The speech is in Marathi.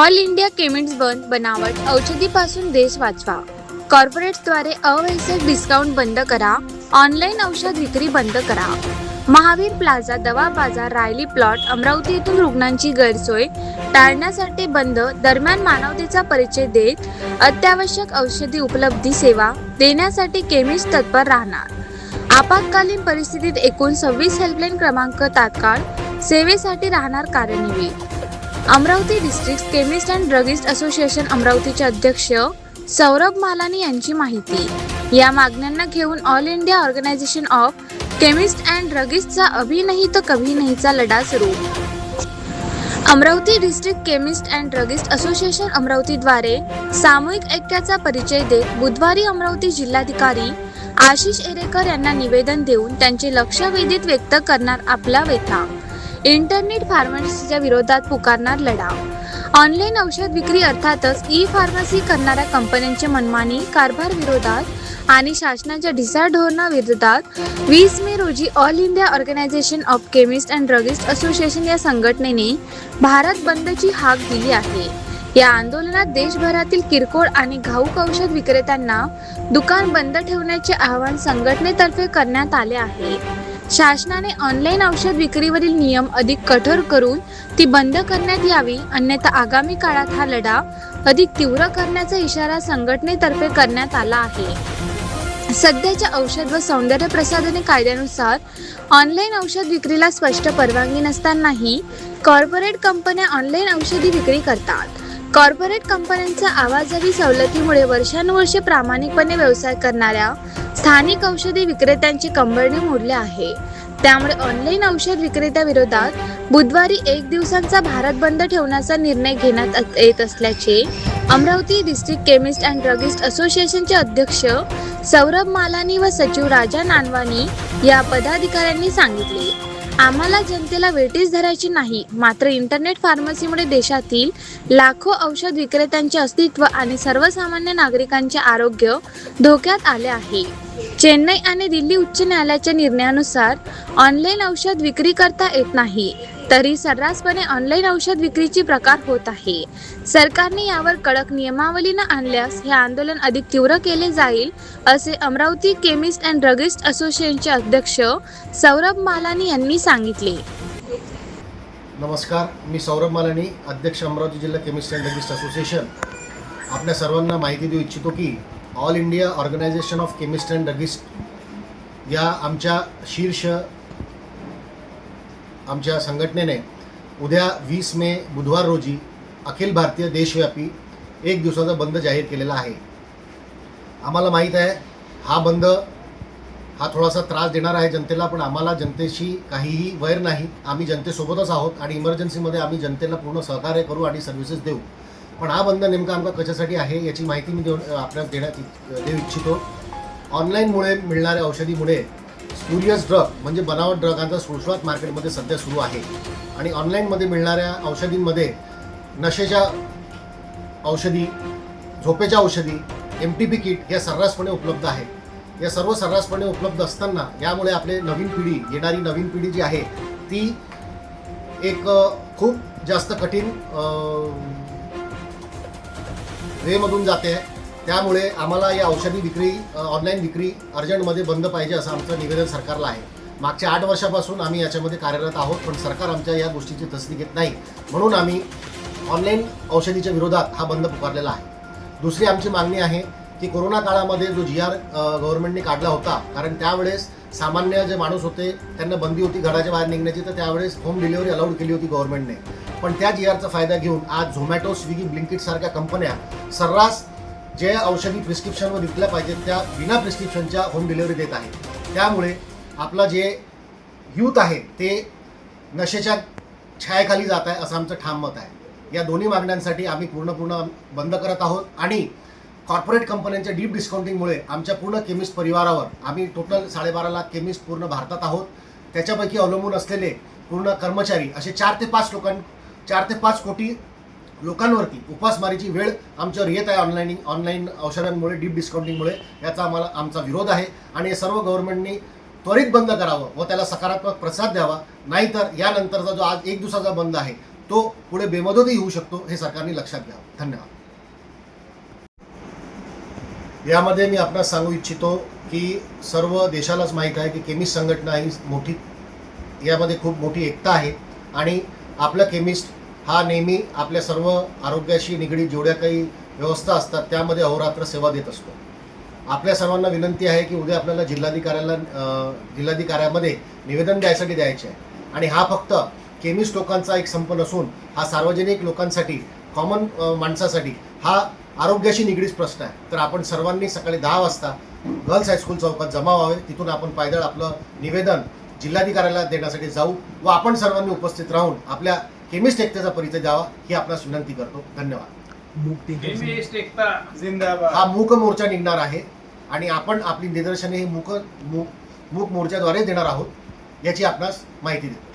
ऑल इंडिया केमिस्ट बंद, बनावट औषधीपासून देश वाचवा. कॉर्पोरेट्सद्वारे अवैध डिस्काउंट बंद करा. ऑनलाईन औषध विक्री बंद करा. महावीर प्लाझा, दवा बाजार, रायली प्लॉट, अमरावती येथून रुग्णांची गैरसोय टाळण्यासाठी बंद. दरम्यान मानवतेचा परिचय देत अत्यावश्यक औषधी उपलब्धी सेवा देण्यासाठी केमिस्ट तत्पर राहणार. आपत्कालीन परिस्थितीत एकूण 26 हेल्पलाईन क्रमांक तात्काळ सेवेसाठी राहणार कार्यान्वित. Amravati district chemist and druggist association अमरावतीचे अध्यक्ष सौरभ मालानी यांची माहिती. या मागण्यांना घेऊन all India organisation of chemist and ड्रगिस्टचा अभी नहीं तो कभी नहींचा लढा सुरू. Amravati district chemist and druggist association अमरावतीद्वारे सामूहिक ऐक्याचा परिचय देत बुधवारी अमरावती जिल्हाधिकारी आशिष एरेकर यांना निवेदन देऊन त्यांचे लक्ष वेधीत व्यक्त करणार आपला व्यथा. इंटरनेट फार्मसीच्या विरोधात पुकारणार लढा. ऑनलाईन औषध विक्री अर्थातच ई फार्मसी करणाऱ्या कंपन्यांचे मनमानी कारभार विरोधात आणि शासनाच्या ढिसाळ धोरणाविरोधात 20 मे रोजी all India organisation of chemist and druggist association या संघटनेने भारत बंदची हाक दिली आहे. या आंदोलनात देशभरातील किरकोळ आणि घाऊक औषध विक्रेत्यांना दुकान बंद ठेवण्याचे आवाहन संघटनेतर्फे करण्यात आले आहे. शासनाने ऑनलाईन औषध विक्रीवरील नियम अधिक कठोर करून ती बंद करण्यात यावी, अन्यथा आगामी काळात हा लढा अधिक तीव्र करण्याचा इशारा संघटनेतर्फे करण्यात आला आहे. सध्याच्या औषध व सौंदर्य प्रसाधने कायद्यानुसार ऑनलाईन औषध विक्रीला स्पष्ट परवानगी नसतानाही कॉर्पोरेट कंपन्या ऑनलाईन औषधी विक्री करतात. कॉर्पोरेट कंपन्यांच्या आवाजवी सवलतीमुळे वर्षानुवर्षे प्रामाणिकपणे व्यवसाय करणाऱ्या स्थानिक औषधी विक्रेत्यांची कंबरडी मोडली आहे. त्यामुळे ऑनलाईन औषध विक्रेत्या विरोधात बुधवारी 1 दिवसांचा भारत बंद ठेवण्याचा निर्णय घेण्यात येत असल्याचे Amravati district chemist and druggist असोसिएशनचे अध्यक्ष सौरभ मालानी व सचिव राजा नानवानी या पदाधिकाऱ्यांनी सांगितले. आम्हाला जनतेला वेठीस धरायची नाही, मात्र इंटरनेट फार्मसीमुळे देशातील लाखो औषध विक्रेत्यांचे अस्तित्व आणि सर्वसामान्य नागरिकांचे आरोग्य धोक्यात आले आहे. चेन्नई आणि दिल्ली उच्च न्यायालयाच्या निर्णयानुसार ऑनलाईन औषध विक्री करता येत नाही, तरी सर्रासपणे ऑनलाईन औषध विक्रीची प्रकार होत आहे. सरकारने यावर कडक नियमावली न आणल्यास हे आंदोलन अधिक तीव्र केले जाईल, असे अमरावती केमिस्ट अँड ड्रगिस्ट असोसिएशनचे अध्यक्ष सौरभ मालानी यांनी सांगितले. नमस्कार, मी सौरभ मालानी, अध्यक्ष अमरावती जिल्हा केमिस्ट अँड ड्रगिस्ट असोसिएशन. आपल्या सर्वांना माहिती देऊ इच्छितो की all India organisation of chemist and druggist या आमच्या शीर्ष आमच्या संघटनेने उद्या 20 मे बुधवार रोजी अखिल भारतीय देशव्यापी 1 दिवसाचा बंद जाहीर केलेला आहे. आम्हाला माहीत आहे हा बंद हा थोडासा त्रास देणार आहे जनतेला, पण आम्हाला जनतेशी काहीही वैर नाही. आम्ही जनतेसोबतच आहोत आणि इमर्जन्सीमध्ये आम्ही जनतेला पूर्ण सहकार्य करू आणि सर्व्हिसेस देऊ. पण हा बंद नेमका आमका कशासाठी आहे याची माहिती मी आपल्याला देऊ इच्छितो. ऑनलाईनमुळे मिळणाऱ्या औषधीमुळे स्पुरियस ड्रग म्हणजे बनावट ड्रगांचा सुळसुळाट मार्केटमध्ये सध्या सुरू आहे आणि ऑनलाईनमध्ये मिळणाऱ्या औषधींमध्ये नशेच्या औषधी, झोपेच्या औषधी, MTP किट या सर्रासपणे उपलब्ध आहे. या सर्व सर्रासपणे उपलब्ध असताना यामुळे आपले नवीन पिढी, येणारी नवीन पिढी जी आहे ती एक खूप जास्त कठीण वेमधून जाते आहे. त्यामुळे आम्हाला या औषधी विक्री, ऑनलाईन विक्री अर्जंटमध्ये बंद पाहिजे असं आमचं निवेदन सरकारला आहे. मागच्या 8 वर्षापासून आम्ही याच्यामध्ये कार्यरत आहोत, पण सरकार आमच्या या गोष्टीची तसदी घेत नाही, म्हणून आम्ही ऑनलाईन औषधीच्या विरोधात हा बंद पुकारलेला आहे. दुसरी आमची मागणी आहे की कोरोना काळामध्ये जो GR गव्हर्नमेंटने काढला होता, कारण त्यावेळेस सामान्य जे माणूस होते त्यांना बंदी होती घराच्या बाहेर निघण्याची, तर त्यावेळेस होम डिलिव्हरी अलाउड केली होती गव्हर्नमेंटने. पण त्या GRचा फायदा घेऊन आज झोमॅटो, स्विगी, ब्लिंकिट सारख्या कंपन्या सर्रास जे औषधी प्रिस्क्रिप्शनवर विकल्या पाहिजेत त्या विना प्रिस्क्रिप्शनच्या होम डिलिव्हरी देत आहे. त्यामुळे आपला जे यूथ आहे ते नशेच्या छायेखाली जात आहे असं आमचं ठाम मत आहे. या दोन्ही मागण्यांसाठी आम्ही पूर्ण बंद करत आहोत आणि कॉर्पोरेट कंपन्यांच्या डीप डिस्काउंटिंगमुळे आमच्या पूर्ण केमिस्ट परिवारावर, आम्ही टोटल 12.5 लाख केमिस्ट पूर्ण भारतात आहोत, त्याच्यापैकी अवलंबून असलेले पूर्ण कर्मचारी असे 4 ते 5 कोटी लोकांवरती उपासमारीची वेळ आमच्यावर येत आहे ऑनलाईन औषधांमुळे, डीप डिस्काउंटिंगमुळे. याचा आमचा विरोध आहे आणि हे सर्व गव्हर्नमेंटनी त्वरित बंद करावं व त्याला सकारात्मक प्रतिसाद द्यावा. नाहीतर यानंतरचा जो आज 1 दिवसाचा बंद आहे तो पुढे बेमदतही होऊ शकतो, हे सरकारने लक्षात घ्यावं. धन्यवाद. यामध्ये मी आपणास सांगू इच्छितो की सर्व देशालाच माहीत आहे की केमिस्ट संघटना ही मोठी, यामध्ये खूप मोठी एकता आहे आणि आपला केमिस्ट हा नेहमी आपल्या सर्व आरोग्याशी निगडीत जेवढ्या काही व्यवस्था असतात त्यामध्ये अहोरात्र सेवा देत असतो. आपल्या सर्वांना विनंती आहे की उद्या आपल्याला जिल्हाधिकाऱ्यामध्ये निवेदन द्यायसाठी द्यायचे आहे आणि हा फक्त केमिस्ट लोकांचा एक संप नसून हा सार्वजनिक लोकांसाठी, कॉमन माणसासाठी हा आरोग्याशी निगडीत प्रश्न आहे. तर आपण सर्वांनी सकाळी 10 वाजता गर्ल्स हायस्कूल चौकात जमा व्हावे. तिथून आपण पायदळ आपलं निवेदन जिल्हाधिकाऱ्याला देण्यासाठी जाऊ व आपण सर्वांनी उपस्थित राहून आपल्या केमिस्ट एकतेचा परिचय द्यावा ही आपणास विनंती करतो. धन्यवाद. केमिस्ट एकता जिंदाबाद. हा मूक मोर्चा निघणार आहे आणि आपण आपली निदर्शने ही मूक मोर्चाद्वारे देणार आहोत याची आपणास माहिती देतो.